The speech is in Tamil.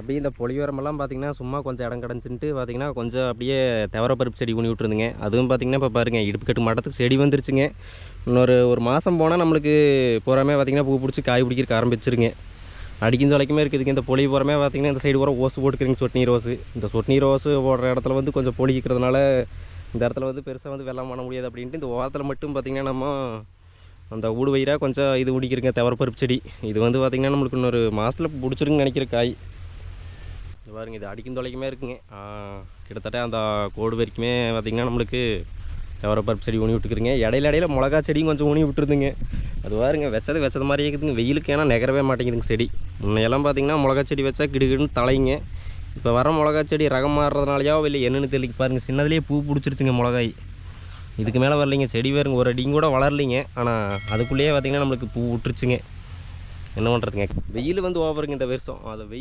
அப்படியே இந்த பொலியோரமெல்லாம் பார்த்திங்கன்னா சும்மா கொஞ்சம் இடம் கிடச்சின்ட்டு பார்த்திங்கன்னா கொஞ்சம் அப்படியே துவரப்பருப்பு செடி ஊனி விட்ருந்துங்க. அதுவும் பார்த்திங்கன்னா இப்போ பாருங்கள் இடுப்பு கட்டு மட்டத்துக்கு செடி வந்துருச்சுங்க. ஒரு மாதம் போனால் நம்மளுக்கு பூராமே பார்த்திங்கன்னா பூ பிடிச்சி காய் பிடிக்கிறக்கு ஆரம்பிச்சிருங்க. அடிக்கும் தொலைக்குமே இருக்குதுங்க. இந்த பொலி பூராமே பார்த்திங்கன்னா இந்த சைடு பூரா ஓசு போட்டுக்கிறீங்க, சொட்டு நீர் ஓசு. இந்த சொட்டு நீர் ஓசு போடுற இடத்துல வந்து கொஞ்சம் பொலிக்கிறதுனால இந்த இடத்துல வந்து பெருசாக வந்து வெள்ளம் பண்ண முடியாது அப்படின்ட்டு இந்த ஓரத்தில் மட்டும் பார்த்திங்கன்னா நம்ம அந்த ஊடு வயிறாக கொஞ்சம் இது பிடிக்கிறங்க துவரப்பருப்பு செடி. இது வந்து பார்த்திங்கன்னா நம்மளுக்கு இன்னொரு மாதத்தில் பிடிச்சிருக்குன்னு நினைக்கிற காய். இது பாருங்க, இது அடிக்கும் தொலைக்குமே இருக்குங்க. கிட்டத்தட்ட அந்த கோடு வரைக்குமே பார்த்திங்கன்னா நம்மளுக்கு துவரப்பருப்பு செடி ஊனி விட்டுக்குறீங்க. இடையில மிளகா செடியும் கொஞ்சம் ஊனி விட்டுருந்துங்க. அது பாருங்க வச்சது மாதிரியே இருக்குதுங்க. வெயிலுக்கு ஏன்னா நகரவே மாட்டேங்குதுங்க செடி. முன்னையெல்லாம் பார்த்திங்கன்னா மிளகா செடி வச்சா கிடுகிடுன்னு தலைங்க. இப்போ வர மிளகா செடி ரகம் மாறுறதுனாலையோ இல்லை என்னென்னு தெரியல. பாருங்கள் சின்னதுலேயே பூ பிடிச்சிருச்சுங்க மிளகாய். இதுக்கு மேலே வரலைங்க. செடி வேறுங்க ஒரு அடியும் கூட வளரலிங்க. ஆனால் அதுக்குள்ளேயே பார்த்திங்கன்னா நம்மளுக்கு பூ விட்டுருச்சுங்க. என்ன பண்ணுறதுங்க, வெயில் வந்து ஓவருங்க இந்த வருஷம். அது வெயில்